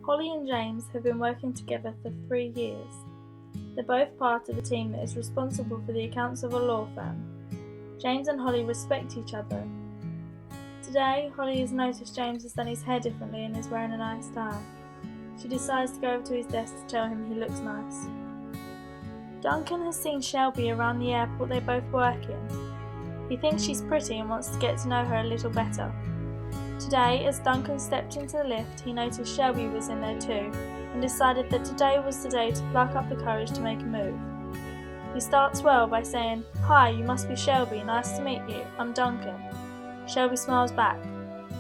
Holly and James have been working together for 3 years. They're both part of a team that is responsible for the accounts of a law firm. James and Holly respect each other. Today, Holly has noticed James has done his hair differently and is wearing a nice tie. She decides to go over to his desk to tell him he looks nice. Duncan has seen Shelby around the airport they both work in. He thinks she's pretty and wants to get to know her a little better. Today, as Duncan stepped into the lift, he noticed Shelby was in there too, and decided that today was the day to pluck up the courage to make a move. He starts well by saying, "Hi, you must be Shelby, nice to meet you, I'm Duncan." Shelby smiles back.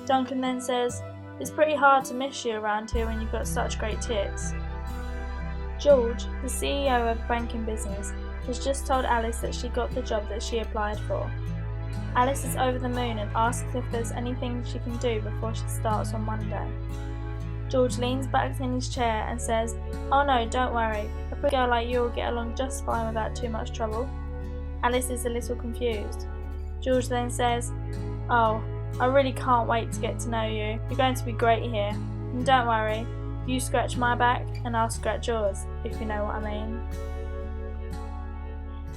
Duncan then says, "It's pretty hard to miss you around here when you've got such great tits." George, the CEO of a banking business, has just told Alice that she got the job that she applied for. Alice is over the moon and asks if there's anything she can do before she starts on Monday. George leans back in his chair and says, "Oh no, don't worry, a pretty girl like you will get along just fine without too much trouble." Alice is a little confused. George then says, "Oh, I really can't wait to get to know you. You're going to be great here. And don't worry, you scratch my back and I'll scratch yours, if you know what I mean."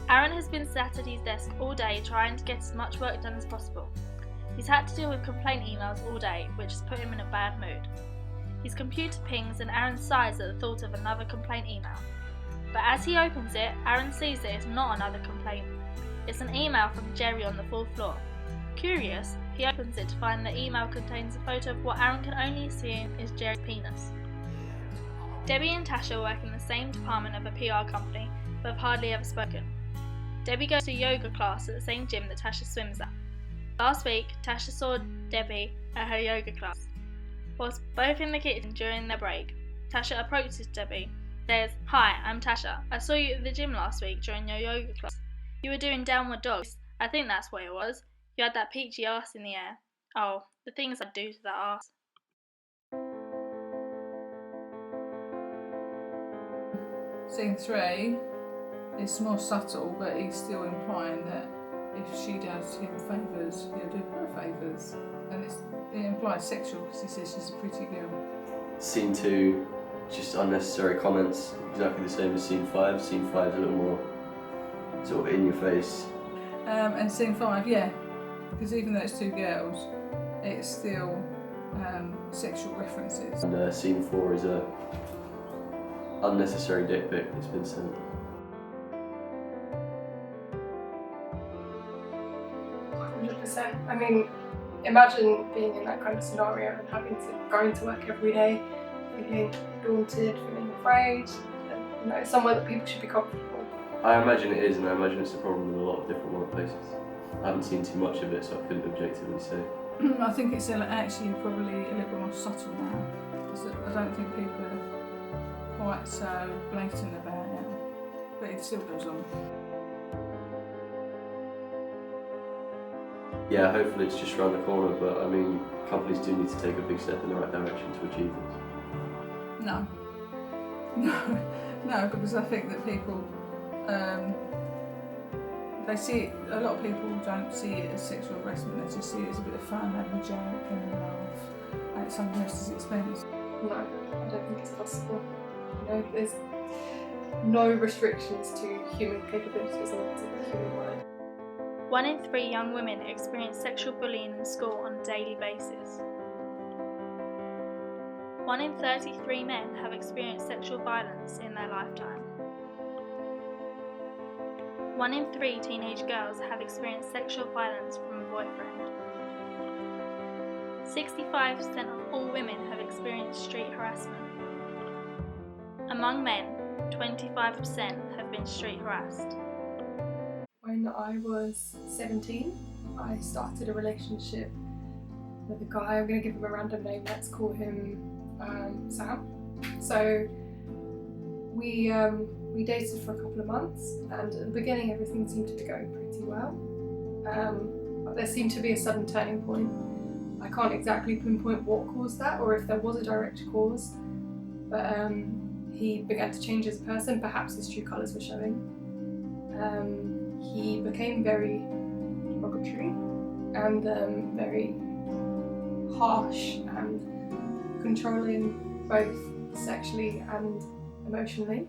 Aaron has been sat at his desk all day trying to get as much work done as possible. He's had to deal with complaint emails all day, which has put him in a bad mood. His computer pings and Aaron sighs at the thought of another complaint email. But as he opens it, Aaron sees that it's not another complaint. It's an email from Jerry on the 4th floor. Curious, he opens it to find the email contains a photo of what Aaron can only assume is Jerry's penis. Debbie and Tasha work in the same department of a PR company, but have hardly ever spoken. Debbie goes to yoga class at the same gym that Tasha swims at. Last week, Tasha saw Debbie at her yoga class. Whilst both in the kitchen during their break, Tasha approaches Debbie, says, "Hi, I'm Tasha. I saw you at the gym last week during your yoga class. You were doing downward dogs. I think that's what it was. You had that peachy ass in the air. Oh, the things I'd do to that ass." Scene 3 is more subtle, but he's still implying that if she does him favours, he'll do her favours. And it implies sexual because he says she's a pretty girl. Scene 2, just unnecessary comments, exactly the same as scene 5. Scene 5 is a little more sort of in your face. And scene 5, yeah, because even though it's two girls, it's still sexual references. And scene 4 is a unnecessary dick pic that's been sent. I mean, imagine being in that kind of scenario and having to go into work every day, feeling daunted, feeling afraid, and it's somewhere that people should be comfortable. I imagine it is, and I imagine it's a problem in a lot of different workplaces. I haven't seen too much of it, so I couldn't objectively say. I think it's actually probably a little bit more subtle now, because I don't think people are quite so blatant about it, but it still goes on. Yeah, hopefully it's just around the corner, but I mean, companies do need to take a big step in the right direction to achieve this. No, because I think that people, they see it, a lot of people don't see it as sexual harassment, they just see it as a bit of fun, having a joke and a laugh at someone else's expense. No, I don't think it's possible. You know, there's no restrictions to human capabilities or to the human mind. 1 in 3 young women experience sexual bullying in school on a daily basis. 1 in 33 men have experienced sexual violence in their lifetime. 1 in 3 teenage girls have experienced sexual violence from a boyfriend. 65% of all women have experienced street harassment. Among men, 25% have been street harassed. When I was 17, I started a relationship with a guy. I'm going to give him a random name, let's call him Sam. So we dated for a couple of months, and at the beginning everything seemed to be going pretty well. But there seemed to be a sudden turning point. I can't exactly pinpoint what caused that, or if there was a direct cause, but he began to change as a person. Perhaps his true colours were showing. He became very derogatory and very harsh and controlling, both sexually and emotionally.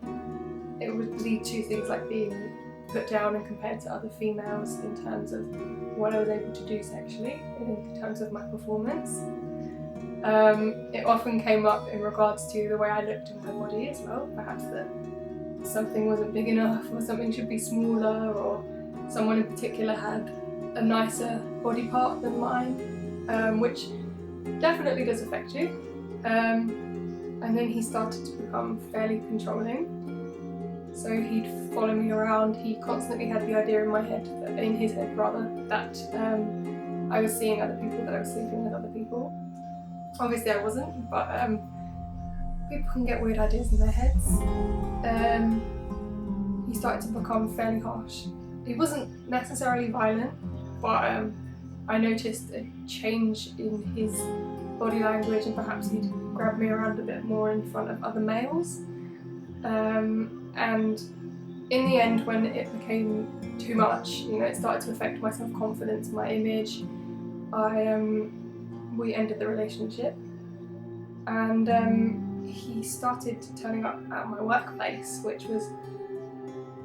It would lead to things like being put down and compared to other females in terms of what I was able to do sexually, in terms of my performance. It often came up in regards to the way I looked in my body as well, perhaps that something wasn't big enough or something should be smaller, or someone in particular had a nicer body part than mine, which definitely does affect you. And then he started to become fairly controlling. So he'd follow me around. He constantly had the idea in his head that I was seeing other people, that I was sleeping with other people. Obviously I wasn't, but people can get weird ideas in their heads. He started to become fairly harsh. He wasn't necessarily violent, but I noticed a change in his body language, and perhaps he'd grab me around a bit more in front of other males. And in the end, when it became too much, it started to affect my self-confidence, my image, we ended the relationship. And he started turning up at my workplace, which was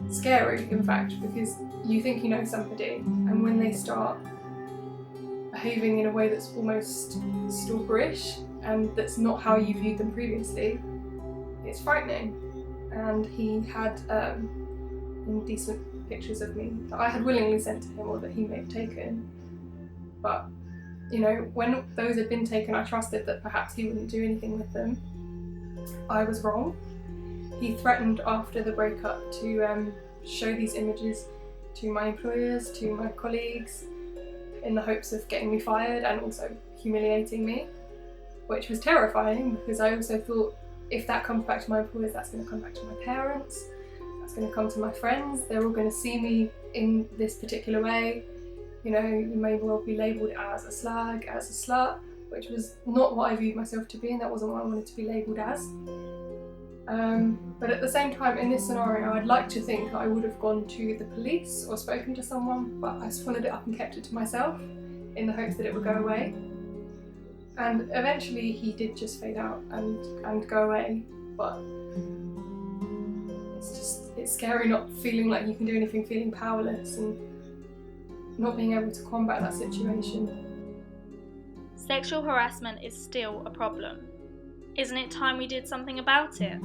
scary, in fact, because you think you know somebody, and when they start behaving in a way that's almost stalkerish and that's not how you viewed them previously, it's frightening. And he had indecent pictures of me that I had willingly sent to him, or that he may have taken. But when those had been taken, I trusted that perhaps he wouldn't do anything with them. I was wrong. He threatened after the breakup to show these images to my employers, to my colleagues, in the hopes of getting me fired and also humiliating me, which was terrifying, because I also thought, if that comes back to my employers, that's going to come back to my parents, that's going to come to my friends, they're all going to see me in this particular way. You may well be labelled as a slag, as a slut, which was not what I viewed myself to be, and that wasn't what I wanted to be labelled as. But at the same time, in this scenario, I'd like to think that I would have gone to the police or spoken to someone, but I swallowed it up and kept it to myself in the hopes that it would go away. And eventually he did just fade out and go away, but it's scary not feeling like you can do anything, feeling powerless and not being able to combat that situation. Sexual harassment is still a problem. Isn't it time we did something about it?